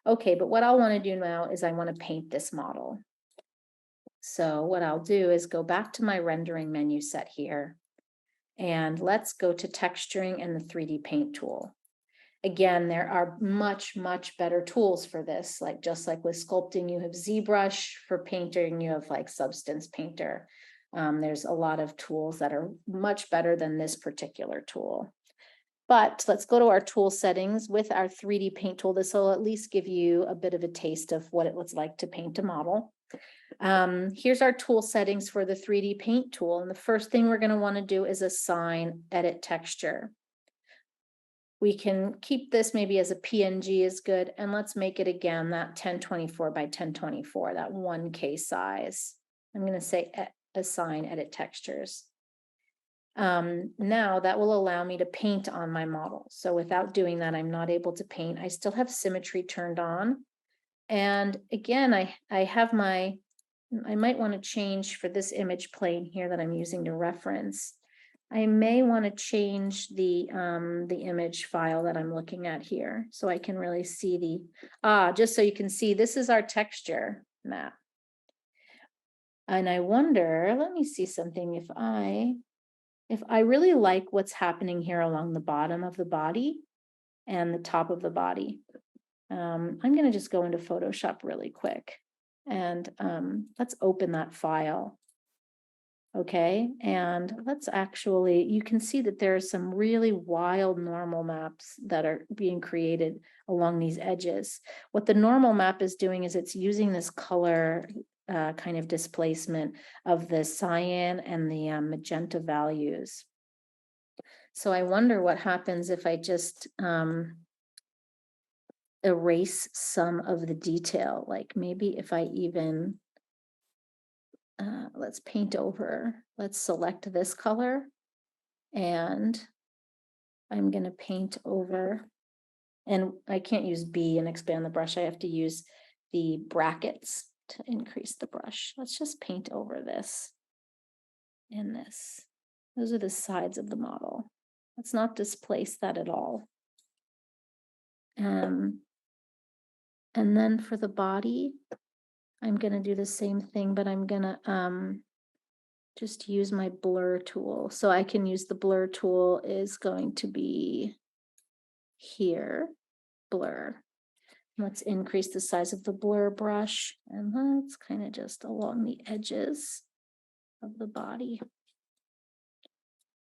Okay, but what I'll want to do now is I want to paint this model. So what I'll do is go back to my rendering menu set here, and let's go to texturing and the 3D paint tool. Again, there are much, much better tools for this. Like just like with sculpting, you have ZBrush. For painting, you have like Substance Painter. There's a lot of tools that are much better than this particular tool. But let's go to our tool settings with our 3D paint tool. This will at least give you a bit of a taste of what it looks like to paint a model. Here's our tool settings for the 3D paint tool. And the first thing we're going to want to do is assign edit texture. We can keep this maybe as a PNG is good. And let's make it again, that 1024 by 1024, that 1K size. I'm going to say assign edit textures. Now that will allow me to paint on my model. So without doing that, I'm not able to paint. I still have symmetry turned on. And again, I have my, I might want to change for this image plane here that I'm using to reference. I may want to change the image file that I'm looking at here so I can really see just so you can see, this is our texture map. And I wonder, let me see something, if I really like what's happening here along the bottom of the body and the top of the body, I'm going to just go into Photoshop really quick and let's open that file. Okay, and let's actually, you can see that there are some really wild normal maps that are being created along these edges. What the normal map is doing is it's using this color kind of displacement of the cyan and the magenta values. So I wonder what happens if I just erase some of the detail, like maybe if I even let's paint over, let's select this color and I'm going to paint over, and I can't use B and expand the brush. I have to use the brackets to increase the brush. Let's just paint over this and this. Those are the sides of the model. Let's not displace that at all. And then for the body, I'm going to do the same thing, but I'm going to just use my blur tool. So I can use the blur tool is going to be here, blur. Let's increase the size of the blur brush, and let's kind of just along the edges of the body.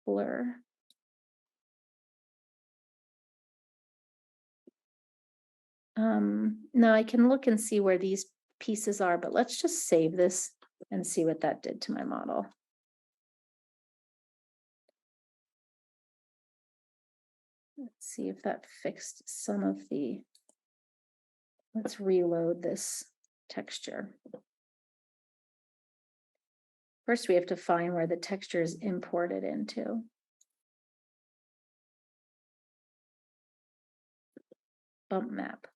Blur. Now I can look and see where these pieces are, but let's just save this and see what that did to my model. Let's see if that fixed some of the, let's reload this texture. First, we have to find where the texture is imported into. Bump map.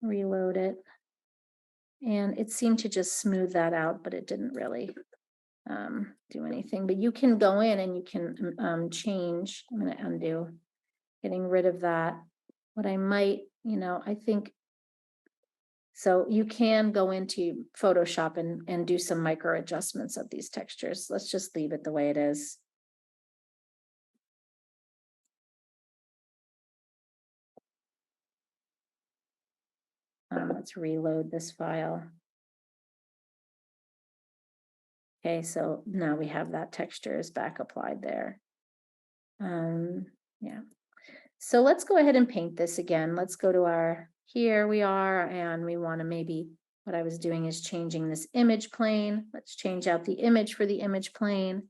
Reload it. And it seemed to just smooth that out, but it didn't really do anything. But you can go in and you can change. I'm going to undo, getting rid of that. What I might, I think, so you can go into Photoshop and do some micro adjustments of these textures. Let's just leave it the way it is. Let's reload this file. Okay, so now we have that texture is back applied there. Yeah. So let's go ahead and paint this again. Let's go to our, here we are, and we want to maybe, what I was doing is changing this image plane. Let's change out the image for the image plane.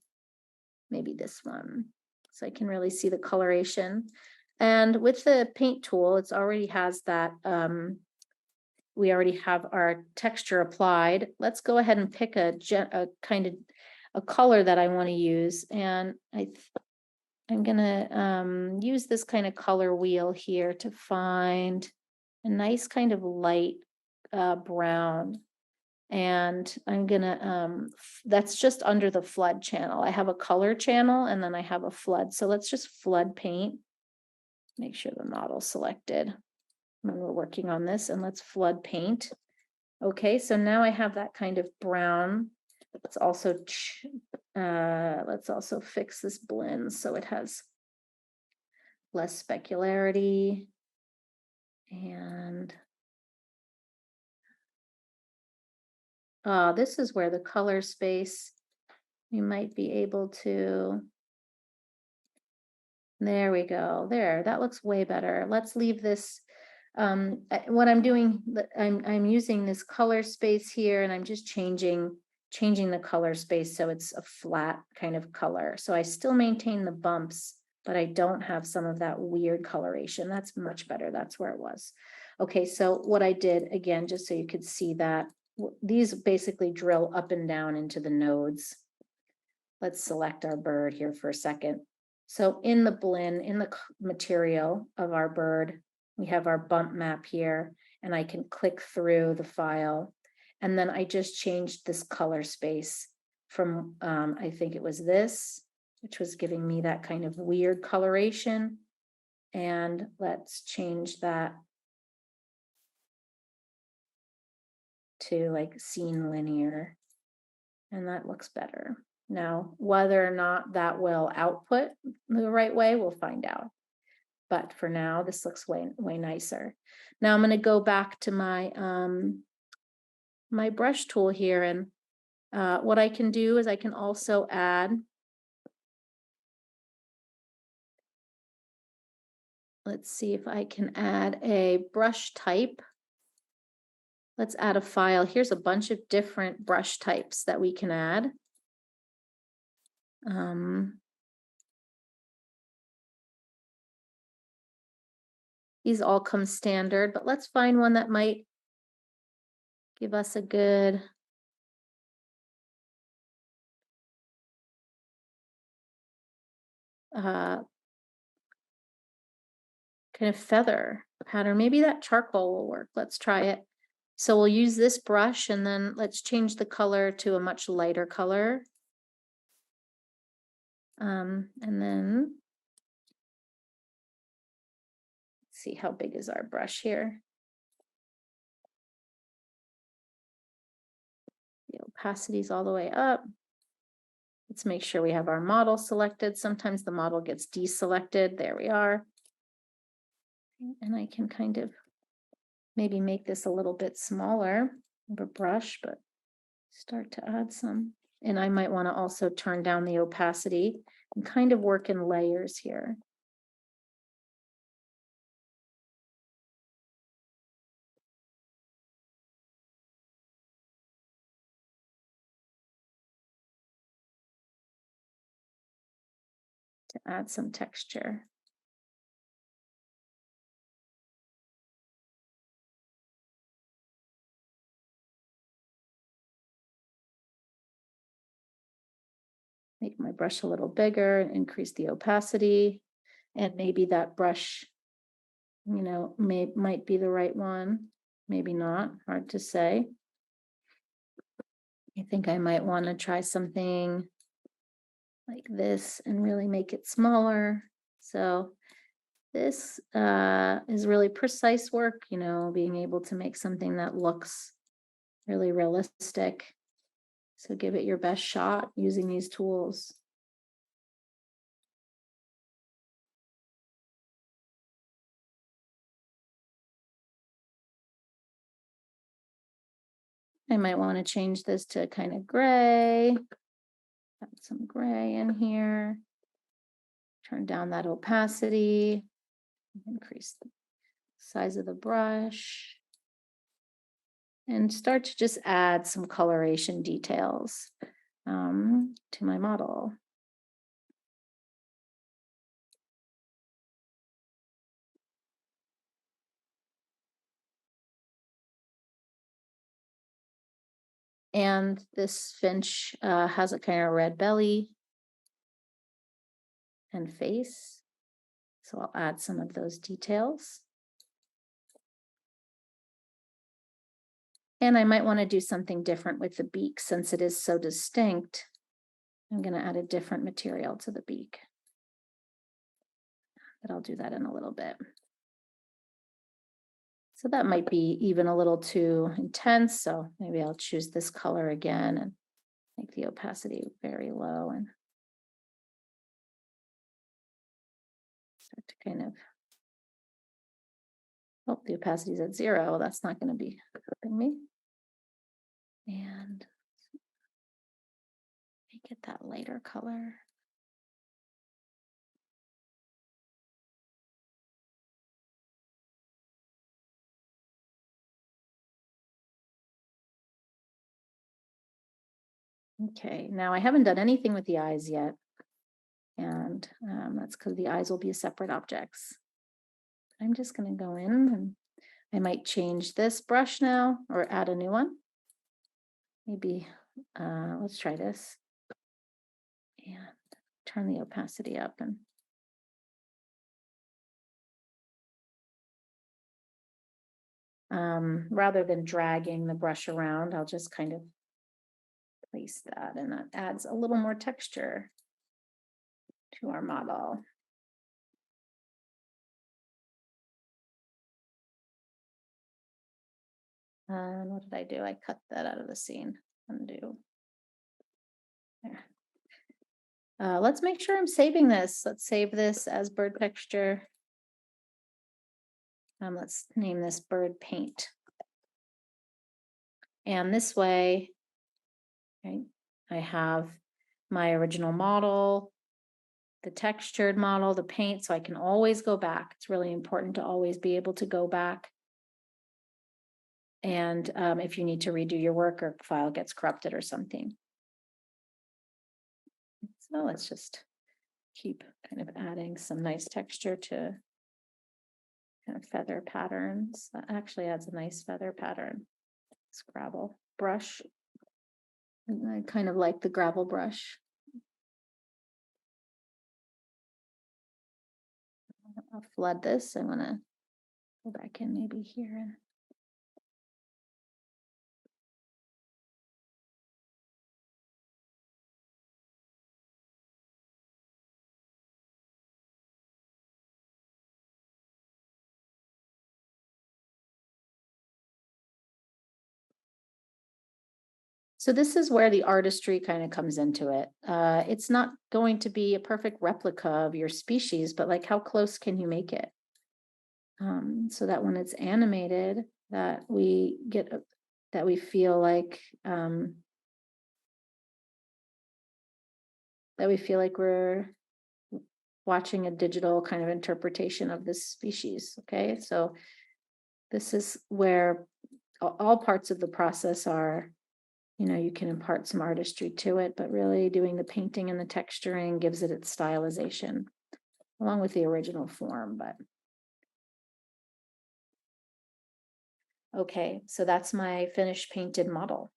Maybe this one, so I can really see the coloration. And with the paint tool, it's already has that, we already have our texture applied. Let's go ahead and pick a kind of a color that I want to use. And I'm gonna use this kind of color wheel here to find a nice kind of light brown. And I'm gonna, that's just under the flood channel. I have a color channel and then I have a flood. So let's just flood paint. make sure the model's selected when we're working on this, and let's flood paint. Okay, so now I have that kind of brown. Let's also fix this blend so it has less specularity. And this is where the color space, we might be able to, there we go, there, that looks way better. Let's leave this, what I'm doing, I'm using this color space here, and I'm just changing the color space so it's a flat kind of color. So I still maintain the bumps, but I don't have some of that weird coloration. That's much better. That's where it was. Okay, so what I did, again, just so you could see that, these basically drill up and down into the nodes. Let's select our bird here for a second. So in the blend, in the material of our bird, we have our bump map here, and I can click through the file. And then I just changed this color space from, I think it was this, which was giving me that kind of weird coloration. And let's change that to like scene linear. And that looks better. Now, whether or not that will output the right way, we'll find out. But for now, this looks way nicer. Now I'm going to go back to my my brush tool here, and what I can do is I can also add, let's see if I can add a brush type. Let's add a file. Here's a bunch of different brush types that we can add. These all come standard, but let's find one that might give us a good kind of feather pattern. Maybe that charcoal will work. Let's try it. So we'll use this brush, and then let's change the color to a much lighter color. And then let's see, how big is our brush here? The opacity is all the way up. Let's make sure we have our model selected. Sometimes the model gets deselected. There we are. And I can kind of maybe make this a little bit smaller of a brush, but start to add some. And I might want to also turn down the opacity and kind of work in layers here. To add some texture. Make my brush a little bigger and increase the opacity. And maybe that brush, you know, might be the right one, maybe not, hard to say. I think I might want to try something like this and really make it smaller. So this is really precise work, you know, being able to make something that looks really realistic. So give it your best shot using these tools. I might want to change this to kind of gray. Add some gray in here. Turn down that opacity. Increase the size of the brush. And start to just add some coloration details to my model. And this finch has a kind of red belly and face. So I'll add some of those details. And I might want to do something different with the beak since it is so distinct. I'm going to add a different material to the beak. but I'll do that in a little bit. So that might be even a little too intense. So maybe I'll choose this color again and make the opacity very low and start to kind of, oh, the opacity is at 0. Well, that's not going to be helping me. And make it that lighter color. Okay, now I haven't done anything with the eyes yet. And that's because the eyes will be separate objects. I'm just going to go in and I might change this brush now or add a new one. Maybe let's try this and turn the opacity up and rather than dragging the brush around, I'll just kind of place that and that adds a little more texture to our model. And what did I do? I cut that out of the scene. Undo. There. Let's make sure I'm saving this. Let's save this as bird texture. Let's name this bird paint. And this way, right, I have my original model, the textured model, the paint, so I can always go back. It's really important to always be able to go back. And if you need to redo your work or file gets corrupted or something. So let's just keep kind of adding some nice texture to kind of feather patterns. That actually adds a nice feather pattern. This gravel brush. And I kind of like the gravel brush. I'll flood this. I want to go back in maybe here. So this is where the artistry kind of comes into it. It's not going to be a perfect replica of your species, but like how close can you make it? So that when it's animated, that we get, that we feel like, that we feel like we're watching a digital kind of interpretation of this species. Okay, so this is where all parts of the process are, you know, you can impart some artistry to it, but really doing the painting and the texturing gives it its stylization along with the original form. But okay, so that's my finished painted model.